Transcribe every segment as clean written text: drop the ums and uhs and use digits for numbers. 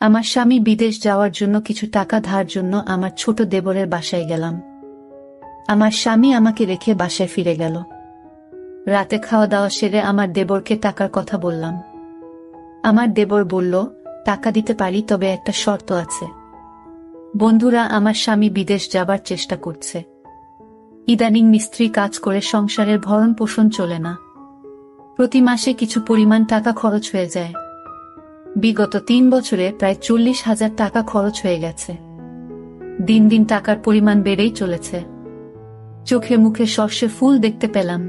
আমার স্বামী বিদেশ যাওয়ার জন্য কিছু টাকা ধার জন্য আমার ছোট দেবরের বাসায় গেলাম। আমার স্বামী আমাকে রেখে বাসায় ফিরে গেল। রাতে খাওয়া দাওয়া সেরে আমার দেবরকে টাকার কথা বললাম। আমার দেবর বলল, টাকা দিতে পারি, তবে একটা শর্ত আছে। বন্ধুরা, আমার স্বামী বিদেশ যাবার চেষ্টা করছে। ইদানিং মিস্ত্রি কাজ করে সংসারের ভরণ পোষণ চলে না। প্রতি মাসে কিছু পরিমাণ টাকা খরচ হয়ে যায়। বিগত 3 বছরে প্রায় 40,000 টাকা খরচ হয়ে গেছে। দিন দিন টাকার পরিমাণ বেড়েই চলেছে। চোখে মুখে সর্ষে ফুল দেখতে পেলাম।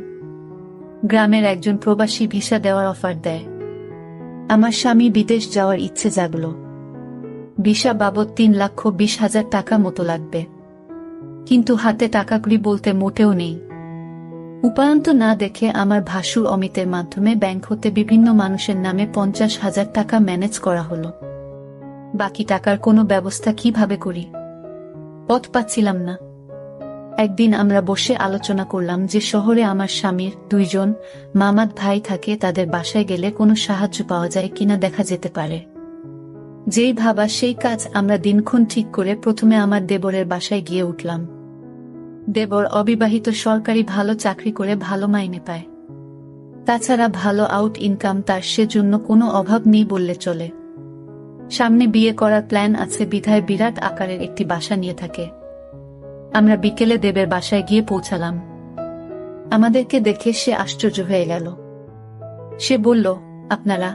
গ্রামের একজন প্রবাসী ভিসা দেওয়ার অফার দেয়। আমার স্বামী বিদেশ যাওয়ার ইচ্ছে জাগল। ভিসা বাবদ 3,20,000 টাকা মতো লাগবে, কিন্তু হাতে টাকাগুলি বলতে মোটেও নেই। উপায়ন্ত না দেখে আমার ভাসুর অমিতের মাধ্যমে ব্যাংক হতে বিভিন্ন মানুষের নামে 50,000 টাকা ম্যানেজ করা হলো। বাকি টাকার কোনো ব্যবস্থা কিভাবে করি, পথ পাচ্ছিলাম না। একদিন আমরা বসে আলোচনা করলাম যে শহরে আমার স্বামীর 2 জন মামাত ভাই থাকে, তাদের বাসায় গেলে কোনো সাহায্য পাওয়া যায় কিনা দেখা যেতে পারে। যেই ভাবা সেই কাজ। আমরা দিনক্ষণ ঠিক করে প্রথমে আমার দেবরের বাসায় গিয়ে উঠলাম। দেবর অবিবাহিত, সরকারি ভালো চাকরি করে ভালো মাইনে পায়। তাছাড়া ভালো আউট ইনকাম তার, সেজন্য কোনো অভাব নেই বললে চলে। সামনে বিয়ে করার প্ল্যান আছে বিধায় বিরাট আকারের একটি বাসা নিয়ে থাকে। আমরা বিকেলে দেবের বাসায় গিয়ে পৌঁছালাম। আমাদেরকে দেখে সে আশ্চর্য হয়ে গেল। সে বলল, আপনারা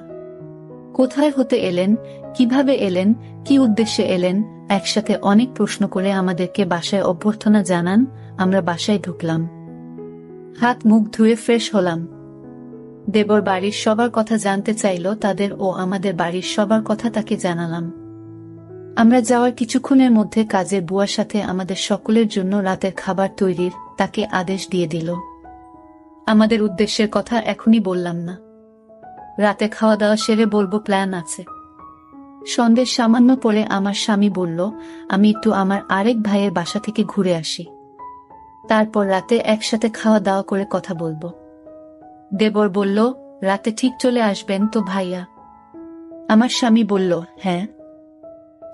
কোথায় হতে এলেন, কিভাবে এলেন, কি উদ্দেশ্যে এলেন? একসাথে অনেক প্রশ্ন করে আমাদেরকে বাসায় অভ্যর্থনা জানান। আমরা বাসায় ঢুকলাম, হাত মুখ ধুয়ে ফ্রেশ হলাম। দেবর বাড়ির সবার কথা জানতে চাইল, তাদের ও আমাদের বাড়ির সবার কথা তাকে জানালাম। আমরা যাওয়ার কিছুক্ষণের মধ্যে কাজের বুয়ার সাথে আমাদের সকলের জন্য রাতের খাবার তৈরির তাকে আদেশ দিয়ে দিল। আমাদের উদ্দেশ্যের কথা এখনই বললাম না, রাতে খাওয়া দাওয়া সেরে বলবো, প্ল্যান আছে। সন্ধ্যের সামান্য পরে আমার স্বামী বলল, আমি একটু আমার আরেক ভাইয়ের বাসা থেকে ঘুরে আসি, তারপর রাতে একসাথে খাওয়া দাওয়া করে কথা বলবো। দেবর বলল, রাতে ঠিক চলে আসবেন তো ভাইয়া? আমার স্বামী বলল, হ্যাঁ।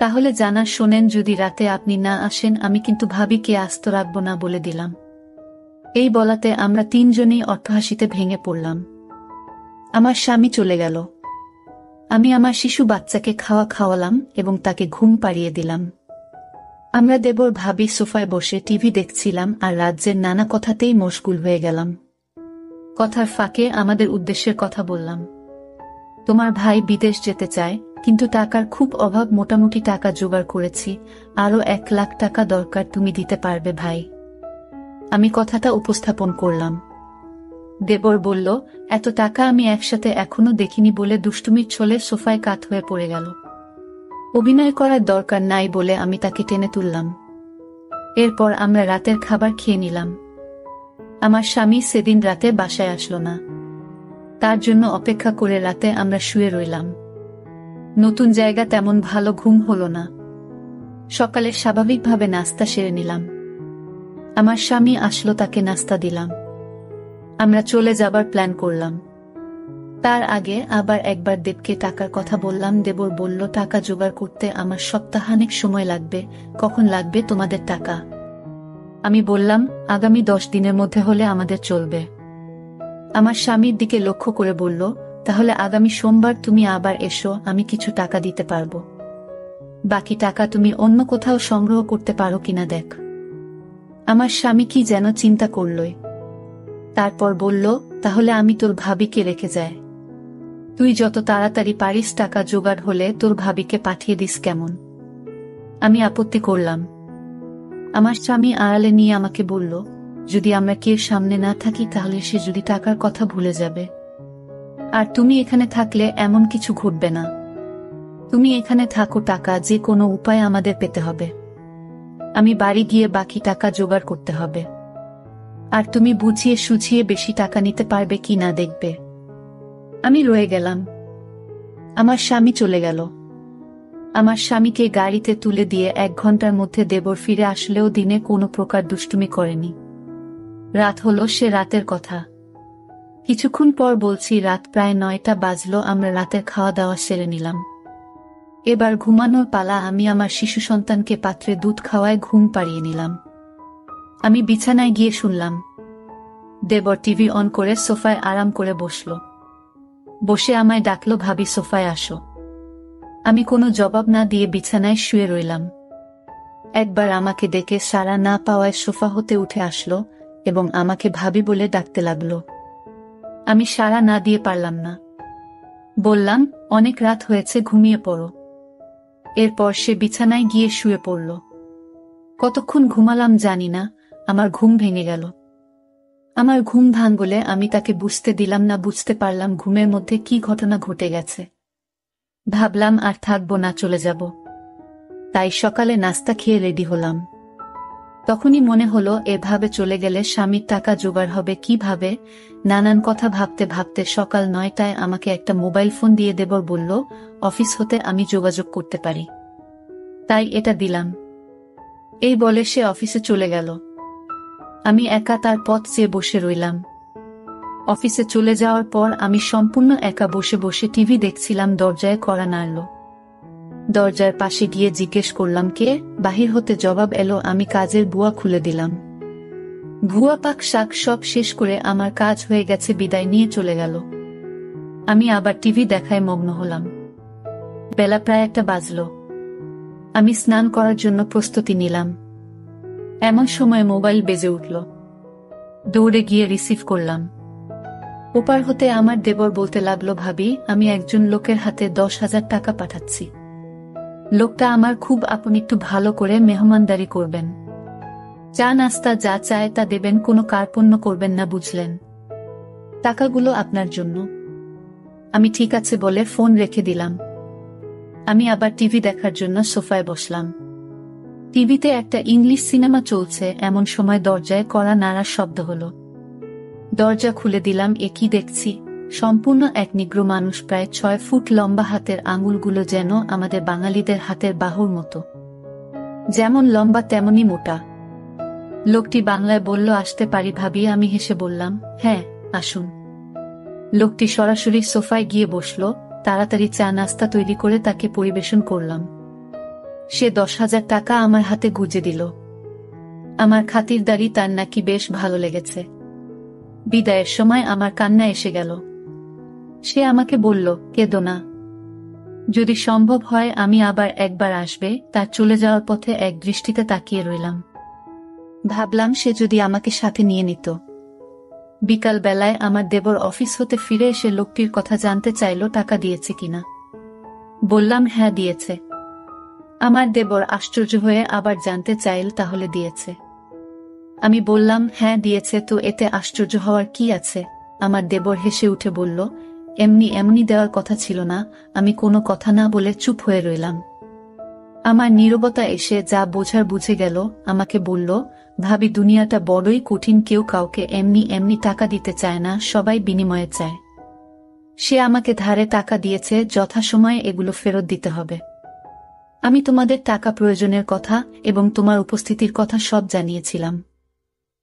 তাহলে জানা শোনেন, যদি রাতে আপনি না আসেন আমি কিন্তু ভাবিকে আস্ত রাখবো না বলে দিলাম। এই বলাতে আমরা 3 জনেই অট্টহাসিতে ভেঙে পড়লাম। আমার স্বামী চলে গেল। আমি আমার শিশু বাচ্চাকে খাওয়ালাম এবং তাকে ঘুম পাড়িয়ে দিলাম। আমরা দেবর ভাবি সোফায় বসে টিভি দেখছিলাম আর রাজ্যের নানা কথাতেই মশগুল হয়ে গেলাম। কথার ফাঁকে আমাদের উদ্দেশ্যের কথা বললাম। তোমার ভাই বিদেশ যেতে চায়, কিন্তু টাকার খুব অভাব, মোটামুটি টাকা জোগাড় করেছি, আরো 1 লাখ টাকা দরকার, তুমি দিতে পারবে ভাই? আমি কথাটা উপস্থাপন করলাম। দেবর বলল, এত টাকা আমি একসাথে এখনো দেখিনি বলে দুষ্টুমির ছলে সোফায় কাত হয়ে পড়ে গেল। অভিনয় করার দরকার নাই বলে আমি তাকে টেনে তুললাম। এরপর আমরা রাতের খাবার খেয়ে নিলাম। আমার স্বামী সেদিন রাতে বাসায় আসলো না। তার জন্য অপেক্ষা করে রাতে আমরা শুয়ে রইলাম। নতুন জায়গা, তেমন ভালো ঘুম হলো না। সকালে স্বাভাবিকভাবে নাস্তা সেরে নিলাম। আমার স্বামী আসলো, তাকে নাস্তা দিলাম। আমরা চলে যাবার প্ল্যান করলাম। তার আগে আবার একবার দেবকে টাকার কথা বললাম। দেবর বলল, টাকা জোগাড় করতে আমার সপ্তাহানেক সময় লাগবে। কখন লাগবে তোমাদের টাকা? আমি বললাম, আগামী 10 দিনের মধ্যে হলে আমাদের চলবে। আমার স্বামীর দিকে লক্ষ্য করে বলল, তাহলে আগামী সোমবার তুমি আবার এসো, আমি কিছু টাকা দিতে পারবো। বাকি টাকা তুমি অন্য কোথাও সংগ্রহ করতে পারো কিনা দেখ। আমার স্বামী কি যেন চিন্তা করলই। তারপর বলল, তাহলে আমি তোর ভাবিকে রেখে যাই। তুই যত তাড়াতাড়ি পারিস টাকা জোগাড় হলে তোর ভাবিকে পাঠিয়ে দিস, কেমন? আমি আপত্তি করলাম। আমার স্বামী আড়ালে নিয়ে আমাকে বলল, যদি আমরা কেউ সামনে না থাকি তাহলে সে যদি টাকার কথা ভুলে যাবে। আর তুমি এখানে থাকলে এমন কিছু ঘটবে না। তুমি এখানে থাকো, টাকা যে কোনো উপায় আমাদের পেতে হবে। আমি বাড়ি গিয়ে বাকি টাকা জোগাড় করতে হবে। আর তুমি বুঝিয়ে সুঝিয়ে বেশি টাকা নিতে পারবে কি না দেখবে। আমি রয়ে গেলাম। আমার স্বামী চলে গেল। আমার স্বামীকে গাড়িতে তুলে দিয়ে 1 ঘন্টার মধ্যে দেবর ফিরে আসলেও দিনে কোনো প্রকার দুষ্টুমি করেনি। রাত হলো, সে রাতের কথা। কিছুক্ষণ পর বলছি, রাত প্রায় 9টা বাজলো। আমরা রাতের খাওয়া দাওয়া সেরে নিলাম। এবার ঘুমানোর পালা। আমি আমার শিশু সন্তানকে পাত্রে দুধ খাওয়ায় ঘুম পাড়িয়ে নিলাম। আমি বিছানায় গিয়ে শুনলাম দেবর টিভি অন করে সোফায় আরাম করে বসল। বসে আমায় ডাকলো, ভাবি সোফায় আসো। আমি কোনো জবাব না দিয়ে বিছানায় শুয়ে রইলাম। একবার আমাকে ডেকে সাড়া না পাওয়ায় সোফা হতে উঠে আসলো এবং আমাকে ভাবি বলে ডাকতে লাগলো। আমি সাড়া না দিয়ে পারলাম না। বললাম, অনেক রাত হয়েছে, ঘুমিয়ে পড়ো। এরপর সে বিছানায় গিয়ে শুয়ে পড়ল। কতক্ষণ ঘুমালাম জানি না, আমার ঘুম ভেঙে গেল। আমার ঘুম ভাঙলে আমি তাকে বুঝতে দিলাম না। বুঝতে পারলাম ঘুমের মধ্যে কি ঘটনা ঘটে গেছে। ভাবলাম আর থাকবো না, চলে যাব। তাই সকালে নাস্তা খেয়ে রেডি হলাম। তখনই মনে হলো এভাবে চলে গেলে স্বামীর টাকা জোগাড় হবে কিভাবে। নানান কথা ভাবতে ভাবতে সকাল 9টায় আমাকে একটা মোবাইল ফোন দিয়ে দেবর বলল অফিস হতে আমি যোগাযোগ করতে পারি, তাই এটা দিলাম। এই বলে সে অফিসে চলে গেল। আমি একা তার পথ চেয়ে বসে রইলাম। অফিসে চলে যাওয়ার পর আমি সম্পূর্ণ একা বসে বসে টিভি দেখছিলাম। দরজায় কড়া নাড়ল। দরজার পাশে গিয়ে জিজ্ঞেস করলাম কে। বাহির হতে জবাব এলো, আমি কাজের বুয়া খুলে দিলাম। ভুয়া পাক শাক সব শেষ করে আমার কাজ হয়ে গেছে বিদায় নিয়ে চলে গেল। আমি আবার টিভি দেখায় মগ্ন হলাম। বেলা প্রায় 1টা বাজল। আমি স্নান করার জন্য প্রস্তুতি নিলাম। এমন সময় মোবাইল বেজে উঠল। দৌড়ে গিয়ে রিসিভ করলাম। ওপার হতে আমার দেবর বলতে লাগলো, ভাবি আমি একজন লোকের হাতে 10,000 টাকা পাঠাচ্ছি। লোকটা আমার খুব আপন, একটু ভালো করে মেহমানদারি করবেন। চা নাস্তা যা চায় তা দেবেন, কোনো কার্পণ্য করবেন না, বুঝলেন? টাকাগুলো আপনার জন্য। আমি ঠিক আছে বলে ফোন রেখে দিলাম। আমি আবার টিভি দেখার জন্য সোফায় বসলাম। টিভিতে একটা ইংলিশ সিনেমা চলছে। এমন সময় দরজায় কড়া নাড়ার শব্দ হলো। দরজা খুলে দিলাম। এ কি দেখছি! সম্পূর্ণ এক নিগ্রো মানুষ, প্রায় 6 ফুট লম্বা। হাতের আঙুলগুলো যেন আমাদের বাঙালিদের হাতের বাহুর মতো, যেমন লম্বা তেমনি মোটা। লোকটি বাংলায় বলল, আসতে পারি ভাবি? আমি হেসে বললাম, হ্যাঁ আসুন। লোকটি সরাসরি সোফায় গিয়ে বসল। তাড়াতাড়ি চা নাস্তা তৈরি করে তাকে পরিবেশন করলাম। সে 10,000 টাকা আমার হাতে গুজে দিল। আমার খাতিরদারি তার নাকি বেশ ভালো লেগেছে। বিদায়ের সময় আমার কান্না এসে গেল। সে আমাকে বলল, কেঁদো না। যদি সম্ভব হয় আমি আবার একবার আসবে। তার চলে যাওয়ার পথে এক দৃষ্টিতে তাকিয়ে রইলাম। ভাবলাম সে যদি আমাকে সাথে নিয়ে নিত। বিকাল বেলায় আমার দেবর অফিস হতে ফিরে এসে লোকটির কথা জানতে চাইল, টাকা দিয়েছে কিনা। বললাম হ্যাঁ দিয়েছে। আমার দেবর আশ্চর্য হয়ে আবার জানতে চাইল, তাহলে দিয়েছে? আমি বললাম হ্যাঁ দিয়েছে। তো এতে আশ্চর্য হওয়ার কি আছে? আমার দেবর হেসে উঠে বলল, এমনি এমনি দেওয়ার কথা ছিল না। আমি কোনো কথা না বলে চুপ হয়ে রইলাম। আমার নীরবতা এসে যা বোঝার বুঝে গেল। আমাকে বলল, ভাবি দুনিয়াটা বড়ই কঠিন। কেউ কাউকে এমনি এমনি টাকা দিতে চায় না, সবাই বিনিময়ে চায়। সে আমাকে ধারে টাকা দিয়েছে, যথাসময়ে এগুলো ফেরত দিতে হবে। আমি তোমাদের টাকা প্রয়োজনের কথা এবং তোমার উপস্থিতির কথা সব জানিয়েছিলাম।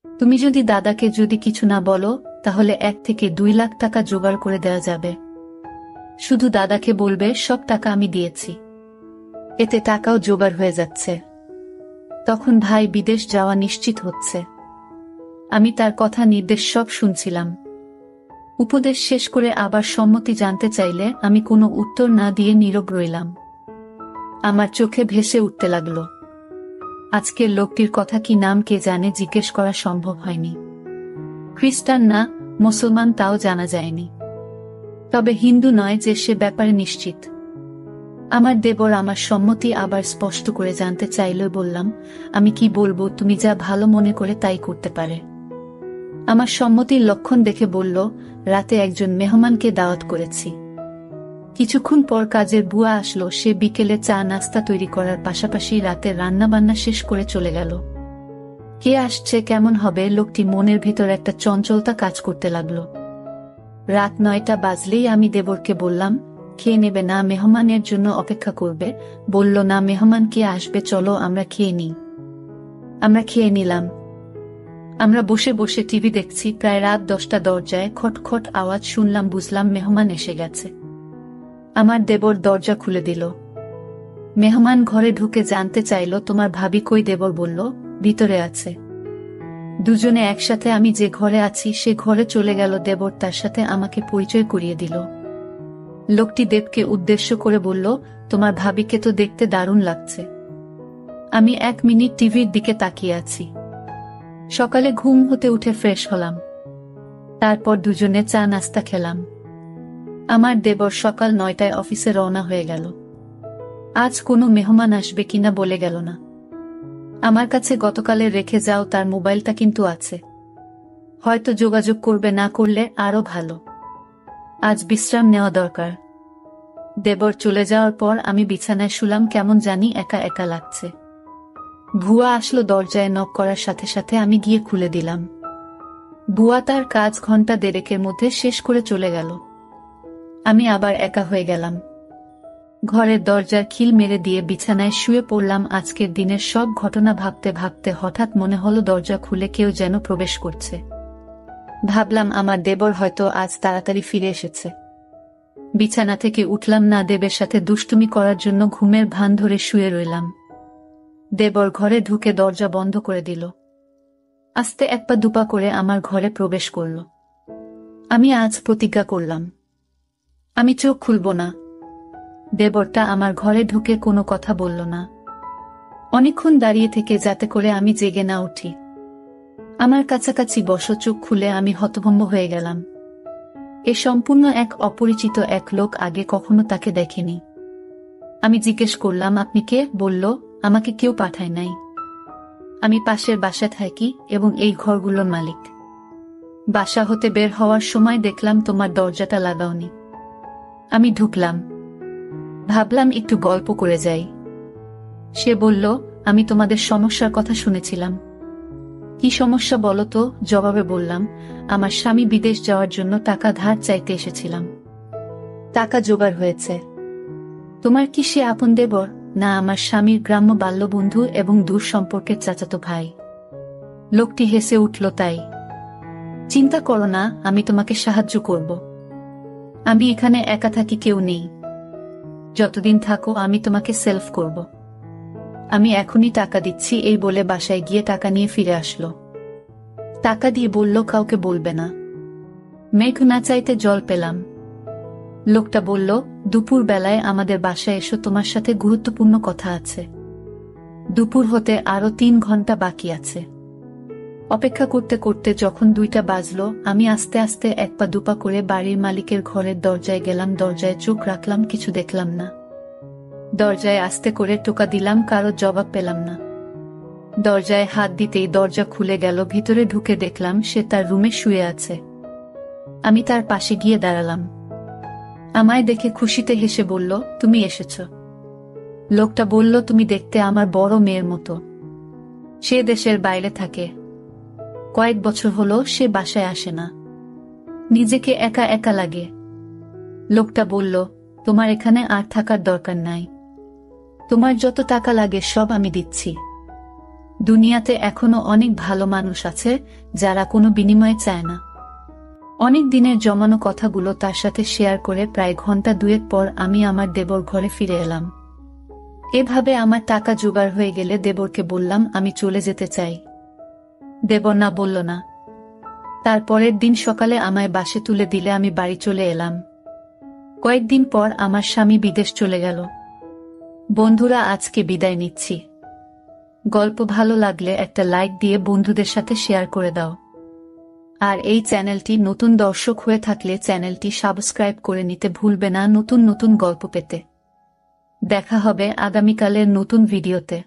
তুমি যদি দাদাকে যদি কিছু না বলো তাহলে 1 থেকে 2 লাখ টাকা জোগাড় করে দেওয়া যাবে। শুধু দাদাকে বলবে সব টাকা আমি দিয়েছি, এতে টাকাও জোগাড় হয়ে যাচ্ছে। তখন ভাই বিদেশ যাওয়া নিশ্চিত হচ্ছে। আমি তার কথা নির্দেশ সব শুনছিলাম। উপদেশ শেষ করে আবার সম্মতি জানতে চাইলে আমি কোনো উত্তর না দিয়ে নীরব রইলাম। আমার চোখে ভেসে উঠতে লাগলো। আজকের লোকটির কথা কি নাম কে জানে, জিজ্ঞেস করা সম্ভব হয়নি। খ্রিস্টান না মুসলমান তাও জানা যায়নি, তবে হিন্দু নয় যে সে ব্যাপারে নিশ্চিত। আমার দেবর আমার সম্মতি আবার স্পষ্ট করে জানতে চাইল। বললাম, আমি কি বলবো, তুমি যা ভালো মনে করে তাই করতে পারে। আমার সম্মতির লক্ষণ দেখে বলল, রাতে একজন মেহমানকে দাওয়াত করেছি। কিছুক্ষণ পর কাজের বুয়া আসলো। সে বিকেলে চা নাস্তা তৈরি করার পাশাপাশি রাতের রান্নাবান্না শেষ করে চলে গেল। কে আসছে, কেমন হবে, লোকটি মনের ভিতর একটা চঞ্চলতা কাজ করতে লাগলো। রাত 9টা বাজলেই আমি দেবরকে বললাম, খেয়ে নেবে না, মেহমানের জন্য অপেক্ষা করবে? বলল, না, মেহমান কে আসবে, চলো আমরা খেয়ে নিই। আমরা খেয়ে নিলাম। আমরা বসে বসে টিভি দেখছি। প্রায় রাত 10টা। দরজায় খটখট আওয়াজ শুনলাম। বুঝলাম মেহমান এসে গেছে। আমার দেবর দরজা খুলে দিল। মেহমান ঘরে ঢুকে জানতে চাইল তোমার ভাবি কই। দেবর বলল ভিতরে আছে। দুজনে একসাথে আমি যে ঘরে আছি সে ঘরে চলে গেল। দেবর তার সাথে আমাকে পরিচয় করিয়ে দিল। লোকটি দেবকে উদ্দেশ্য করে বলল, তোমার ভাবিকে তো দেখতে দারুণ লাগছে। আমি 1 মিনিট টিভির দিকে তাকিয়ে আছি। সকালে ঘুম হতে উঠে ফ্রেশ হলাম। তারপর দুজনে চা নাস্তা খেলাম। আমার দেবর সকাল 9টায় অফিসে রওনা হয়ে গেল। আজ কোনো মেহমান আসবে কিনা বলে গেল না। আমার কাছে গতকালের রেখে যাও তার মোবাইলটা কিন্তু আছে, হয়তো যোগাযোগ করবে, না করলে আরো ভালো। আজ বিশ্রাম নেওয়া দরকার। দেবর চলে যাওয়ার পর আমি বিছানায় শুলাম, কেমন জানি একা একা লাগছে। ভুয়া আসলো দরজায় নক করার সাথে সাথে আমি গিয়ে খুলে দিলাম। ভুয়া তার কাজ ঘন্টা দেড়েকের মধ্যে শেষ করে চলে গেল। আমি আবার একা হয়ে গেলাম। ঘরের দরজার খিল মেরে দিয়ে বিছানায় শুয়ে পড়লাম। আজকের দিনের সব ঘটনা ভাবতে ভাবতে হঠাৎ মনে হলো দরজা খুলে কেউ যেন প্রবেশ করছে। ভাবলাম আমার দেবর হয়তো আজ তাড়াতাড়ি ফিরে এসেছে। বিছানা থেকে উঠলাম না, দেবের সাথে দুষ্টুমি করার জন্য ঘুমের ভান ধরে শুয়ে রইলাম। দেবর ঘরে ঢুকে দরজা বন্ধ করে দিল। আস্তে 1 পা 2 পা করে আমার ঘরে প্রবেশ করল। আমি আজ প্রতিজ্ঞা করলাম, আমি চোখ খুলব না। দেবরটা আমার ঘরে ঢুকে কোনো কথা বলল না। অনেকক্ষণ দাঁড়িয়ে থেকে যাতে করে আমি জেগে না উঠি। আমার কাছাকাছি বসো। চোখ খুলে আমি হতভম্ব হয়ে গেলাম। এ সম্পূর্ণ এক অপরিচিত এক লোক, আগে কখনো তাকে দেখিনি। আমি জিজ্ঞেস করলাম, আপনি কে? বলল, আমাকে কেউ পাঠায় নাই, আমি পাশের বাসায় থাকি এবং এই ঘরগুলোর মালিক। বাসা হতে বের হওয়ার সময় দেখলাম তোমার দরজাটা লাগাওনি। আমি ঢুকলাম, ভাবলাম একটু গল্প করে যাই। সে বলল, আমি তোমাদের সমস্যার কথা শুনেছিলাম। কি সমস্যা বলো তো? জবাবে বললাম, আমার স্বামী বিদেশ যাওয়ার জন্য টাকা ধার চাইতে এসেছিলাম। টাকা জোগাড় হয়েছে। তোমার কি সে আপন দেবর? না, আমার স্বামীর গ্রাম্য বাল্যবন্ধু এবং দূর সম্পর্কের চাচাতো ভাই। লোকটি হেসে উঠল, তাই? চিন্তা করো না, আমি তোমাকে সাহায্য করব। আমি এখানে একা থাকি, কেউ নেই। যতদিন থাকো আমি তোমাকে সেলফ করব। আমি এখনই টাকা দিচ্ছি। এই বলে বাসায় গিয়ে টাকা নিয়ে ফিরে আসলো। টাকা দিয়ে বলল, কাউকে বলবে না। মেঘ না চাইতে জল পেলাম। লোকটা বলল, দুপুর বেলায় আমাদের বাসায় এসো, তোমার সাথে গুরুত্বপূর্ণ কথা আছে। দুপুর হতে আরো 3 ঘন্টা বাকি আছে। অপেক্ষা করতে করতে যখন 2টা বাজলো, আমি আস্তে আস্তে 1 পা 2 পা করে বাড়ির মালিকের ঘরের দরজায় গেলাম। দরজায় চোখ রাখলাম, কিছু দেখলাম না। দরজায় আস্তে করে টোকা দিলাম, কারো জবাব পেলাম না। দরজায় হাত দিতেই দরজা খুলে গেল। ভিতরে ঢুকে দেখলাম সে তার রুমে শুয়ে আছে। আমি তার পাশে গিয়ে দাঁড়ালাম। আমায় দেখে খুশিতে হেসে বলল, তুমি এসেছ। লোকটা বলল, তুমি দেখতে আমার বড় মেয়ের মতো। সে দেশের বাইরে থাকে। কয়েক বছর হলো সে বাসায় আসে না। নিজেকে একা একা লাগে। লোকটা বলল, তোমার এখানে আর থাকার দরকার নাই। তোমার যত টাকা লাগে সব আমি দিচ্ছি। দুনিয়াতে এখনো অনেক ভালো মানুষ আছে যারা কোনো বিনিময় চায় না। অনেক দিনের জমানো কথাগুলো তার সাথে শেয়ার করে প্রায় ঘন্টা 2 পর আমি আমার দেবর ঘরে ফিরে এলাম। এভাবে আমার টাকা জোগাড় হয়ে গেলে দেবরকে বললাম, আমি চলে যেতে চাই। দেবর না বলল না। তারপরের দিন সকালে আমায় বাসে তুলে দিলে আমি বাড়ি চলে এলাম। কয়েকদিন পর আমার স্বামী বিদেশ চলে গেল। বন্ধুরা, আজকে বিদায় নিচ্ছি। গল্প ভালো লাগলে একটা লাইক দিয়ে বন্ধুদের সাথে শেয়ার করে দাও। আর এই চ্যানেলটি নতুন দর্শক হয়ে থাকলে চ্যানেলটি সাবস্ক্রাইব করে নিতে ভুলবে না নতুন নতুন গল্প পেতে। দেখা হবে আগামীকালের নতুন ভিডিওতে।